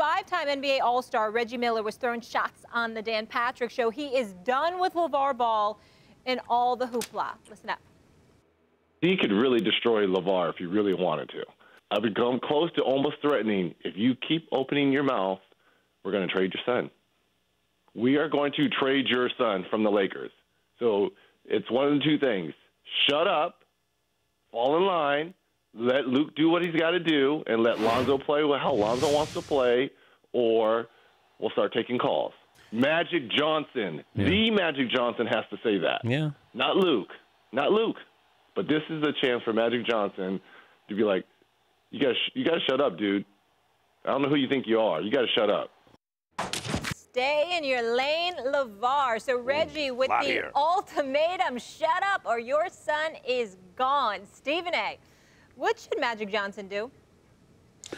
five-time NBA All-Star Reggie Miller was throwing shots on the Dan Patrick Show. He is done with LaVar Ball and all the hoopla. Listen up. He could really destroy LaVar if he really wanted to. I've become close to almost threatening, if you keep opening your mouth, we're going to trade your son. We are going to trade your son from the Lakers. So it's one of the two things. Shut up, fall in line, let Luke do what he's got to do, and let Lonzo play how Lonzo wants to play, or we'll start taking calls. Magic Johnson, the Magic Johnson has to say that. Yeah. Not Luke. Not Luke. But this is a chance for Magic Johnson to be like, you gotta shut up, dude. I don't know who you think you are. You got to shut up. Stay in your lane, LaVar. So, Reggie, with the ultimatum, shut up or your son is gone. Stephen A., what should Magic Johnson do?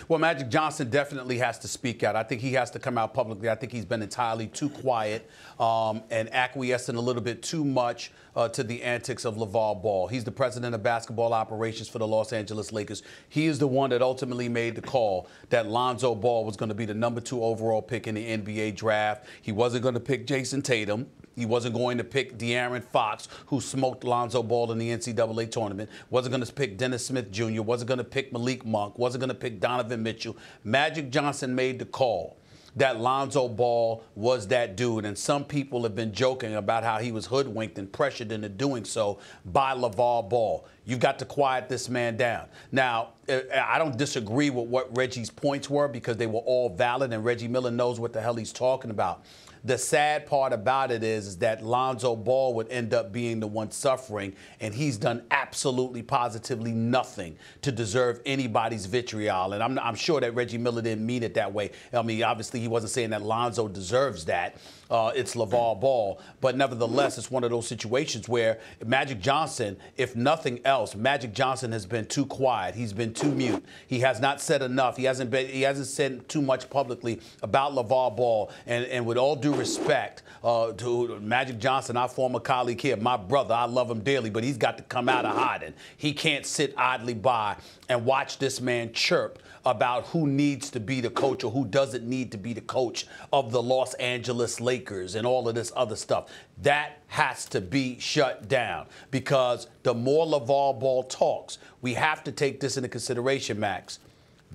Well, Magic Johnson definitely has to speak out. I think he has to come out publicly. I think he's been entirely too quiet and acquiescing a little bit too much to the antics of LaVar Ball. He's the president of basketball operations for the Los Angeles Lakers. He is the one that ultimately made the call that Lonzo Ball was going to be the #2 overall pick in the NBA draft. He wasn't going to pick Jason Tatum. He wasn't going to pick De'Aaron Fox, who smoked Lonzo Ball in the NCAA tournament. Wasn't going to pick Dennis Smith Jr. Wasn't going to pick Malik Monk. Wasn't going to pick Donovan Mitchell. Magic Johnson made the call that Lonzo Ball was that dude. And some people have been joking about how he was hoodwinked and pressured into doing so by LaVar Ball. You've got to quiet this man down. Now, I don't disagree with what Reggie's points were because they were all valid, and Reggie Miller knows what the hell he's talking about. The sad part about it is that Lonzo Ball would end up being the one suffering, and he's done absolutely, positively nothing to deserve anybody's vitriol. And I'm sure that Reggie Miller didn't mean it that way. I mean, obviously, he wasn't saying that Lonzo deserves that. It's LaVar Ball. But nevertheless, it's one of those situations where Magic Johnson, if nothing else, Magic Johnson has been too quiet. He's been too mute. He has not said enough. He hasn't said too much publicly about LaVar Ball. And with all due respect to Magic Johnson, our former colleague here, my brother, I love him dearly, but he's got to come out of hiding. He can't sit idly by and watch this man chirp about who needs to be the coach or who doesn't need to be the coach of the Los Angeles Lakers and all of this other stuff. That has to be shut down because the more LaVar Ball talks, we have to take this into consideration, Max.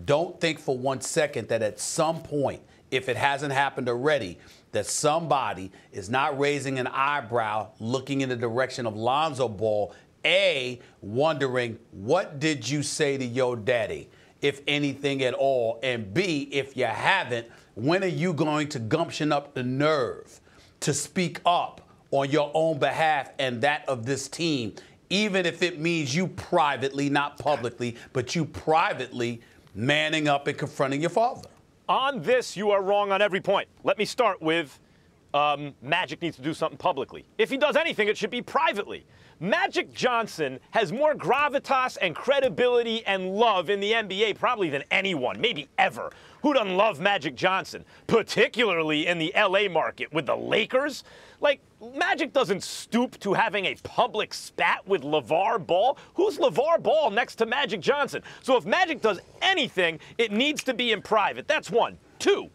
Don't think for 1 second that at some point, if it hasn't happened already, that somebody is not raising an eyebrow looking in the direction of Lonzo Ball, A, wondering, what did you say to your daddy, if anything at all? And B, if you haven't, when are you going to gumption up the nerve to speak up on your own behalf and that of this team, even if it means you privately, not publicly, but you privately manning up and confronting your father? On this, you are wrong on every point. Let me start with Magic needs to do something publicly. If he does anything, it should be privately. Magic Johnson has more gravitas and credibility and love in the NBA probably than anyone, maybe ever. Who doesn't love Magic Johnson, particularly in the LA market with the Lakers? Like, Magic doesn't stoop to having a public spat with LaVar Ball. Who's LaVar Ball next to Magic Johnson? So if Magic does anything, it needs to be in private. That's one. Two,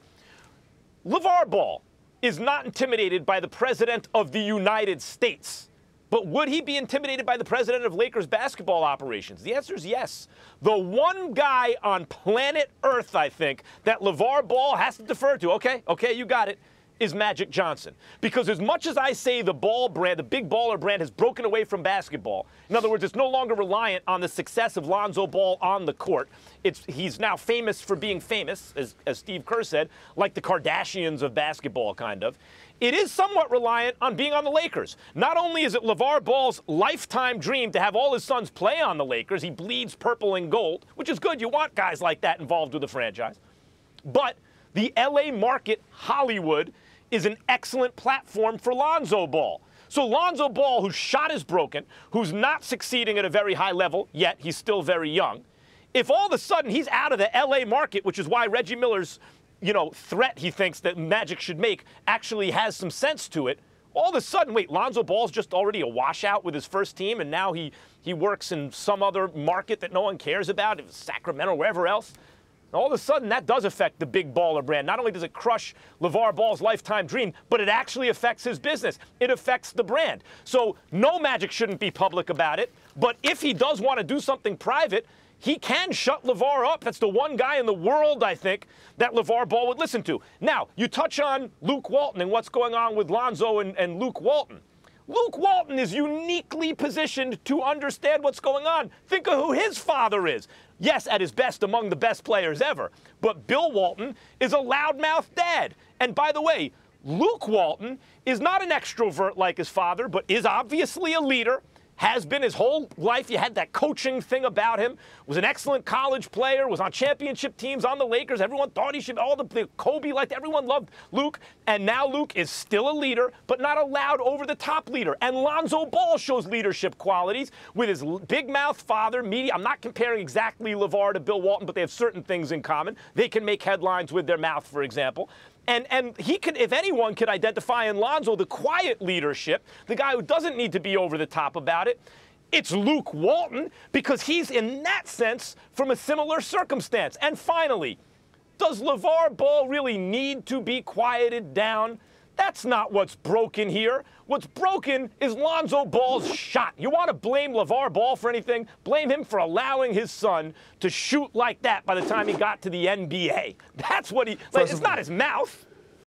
LaVar Ball is not intimidated by the president of the United States. But would he be intimidated by the president of Lakers basketball operations? The answer is yes. The one guy on planet Earth, I think, that LaVar Ball has to defer to, okay, you got it, is Magic Johnson. Because as much as I say the Ball brand, the big baller brand, has broken away from basketball, in other words, it's no longer reliant on the success of Lonzo Ball on the court. He's now famous for being famous, as Steve Kerr said, like the Kardashians of basketball, kind of. It is somewhat reliant on being on the Lakers. Not only is it LaVar Ball's lifetime dream to have all his sons play on the Lakers, he bleeds purple and gold, which is good. You want guys like that involved with the franchise. But the LA market, Hollywood, is an excellent platform for Lonzo Ball. So Lonzo Ball, whose shot is broken, who's not succeeding at a very high level, yet he's still very young, if all of a sudden he's out of the LA market, which is why Reggie Miller's threat he thinks that Magic should make actually has some sense to it, all of a sudden, wait, Lonzo Ball's just already a washout with his first team, and now he works in some other market that no one cares about, Sacramento, wherever else. All of a sudden, that does affect the big baller brand. Not only does it crush LaVar Ball's lifetime dream, but it actually affects his business. It affects the brand. So no, Magic shouldn't be public about it. But if he does want to do something private, he can shut LaVar up. That's the one guy in the world, I think, that LaVar Ball would listen to. Now, you touch on Luke Walton and what's going on with Lonzo and Luke Walton. Luke Walton is uniquely positioned to understand what's going on. Think of who his father is. Yes, at his best, among the best players ever. But Bill Walton is a loudmouth dad. And by the way, Luke Walton is not an extrovert like his father, but is obviously a leader. Has been his whole life. You had that coaching thing about him. Was an excellent college player. Was on championship teams on the Lakers. Everyone thought he should. All the Kobe, like everyone loved Luke. And now Luke is still a leader, but not a loud, over-the-top leader. And Lonzo Ball shows leadership qualities with his big mouth father. Media. I'm not comparing exactly LaVar to Bill Walton, but they have certain things in common. They can make headlines with their mouth, for example. And he can, if anyone could identify in Lonzo the quiet leadership, the guy who doesn't need to be over the top about it, it's Luke Walton, because he's, in that sense, from a similar circumstance. And finally, does LaVar Ball really need to be quieted down? That's not what's broken here. What's broken is Lonzo Ball's shot. You want to blame LaVar Ball for anything? Blame him for allowing his son to shoot like that by the time he got to the NBA. That's what he, like, it's not his mouth.